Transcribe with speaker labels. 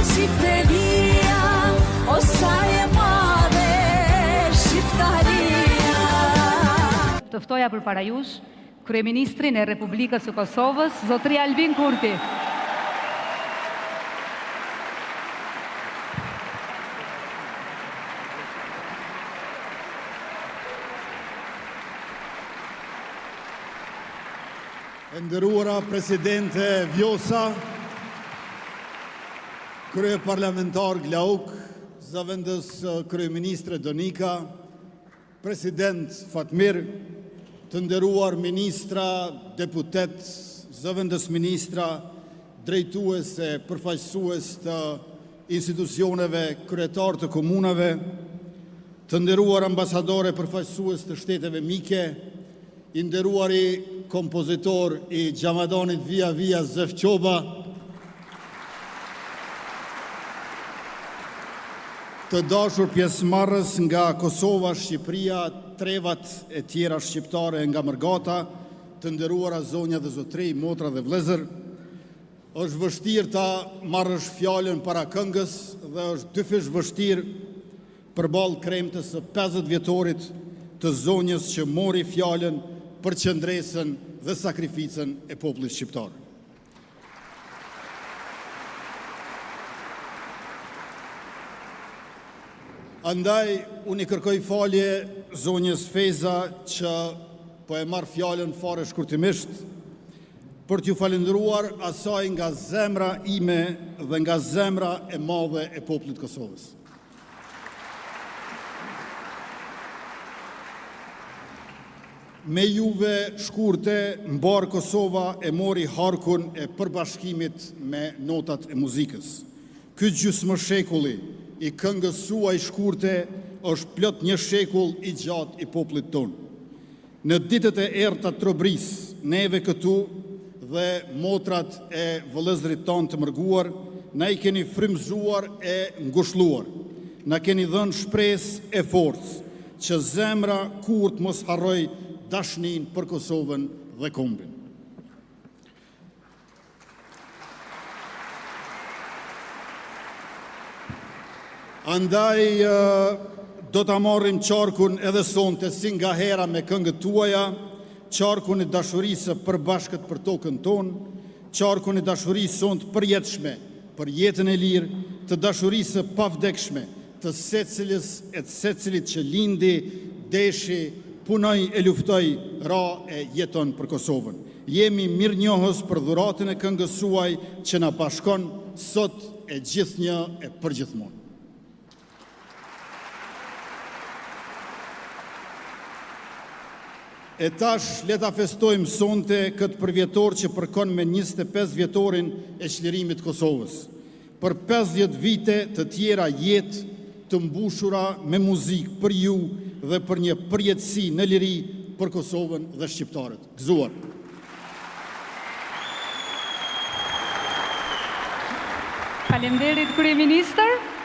Speaker 1: Shqipteria, o sa e madhe Shqiptaria.
Speaker 2: Të ftoja për para jush Kryeministrin e Republikës së Kosovës, zotëria Albin Kurti.
Speaker 3: E nderuara Presidente Vjosa, Krye Parlamentar Glauk, Zëvendës Kryeministre Donika, President Fatmir, të nderuar Ministra, Deputet, Zëvendës Ministra, drejtuese, përfaqësues të institucioneve, kryetar të komunave, të nderuar ambasadore, përfaqësues të shteteve mike, i nderuari kompozitor i Xhamadanit Via Via Zef Qoba, të dashur pjesëmarrës nga Kosova, Shqipëria, trevat e tjera shqiptare nga Mërgata, të nderuara zonja dhe zotëri, motra dhe vëllezër, është vështirë ta marrësh fjalën para këngës dhe është dyfish vështirë përballë kremtës së 50 vjetorit të zonjës që mori fjalën për qëndresën dhe sakrificën e popullit shqiptar. Andaj, unë i kërkoj falje zonjës Feza që po e marr fjalën fare shkurtimisht për t'ju falendëruar asaj nga zemra ime dhe nga zemra e madhe e popullit Kosovës. Me juve shkurte, mbar Kosova e mori harkun e përbashkimit me notat e muzikës. Ky gjysmë shekulli i këngës suaj shkurte është plot një shekull i gjatë i popullit tonë. Në ditët e errta të Trobris, neve këtu dhe motrat e vëllezërit tonë të mërguar, na i keni frymëzuar e ngushëlluar. Na keni dhënë shpresë e forcë që zemra kurrë mos harroj dashnin për Kosovën dhe kombin. Andaj do ta marrim qarkun edhe sonte si nga hera me këngët tuaja, qarkun e dashurisë për bashkët për tokën tonë, qarkun e dashurisë sonte për jetshme, për jetën e lirë, të dashurisë pavdekshme, të secilit që lindi, deshi, punoj e luftoj, ra e jeton për Kosovën. Jemi mirënjohës për dhuratën e këngës suaj që na bashkon sot e gjithnjë e përgjithmonë. E tash leta festojmë sonte këtë përvjetor që përkon me 25 vjetorin e çlirimit Kosovës. Për 50 vite të tjera jetë të mbushura me muzikë për ju dhe për një përjetësi në liri për Kosovën dhe shqiptarët. Gëzuar.
Speaker 2: Faleminderit Kryeministër.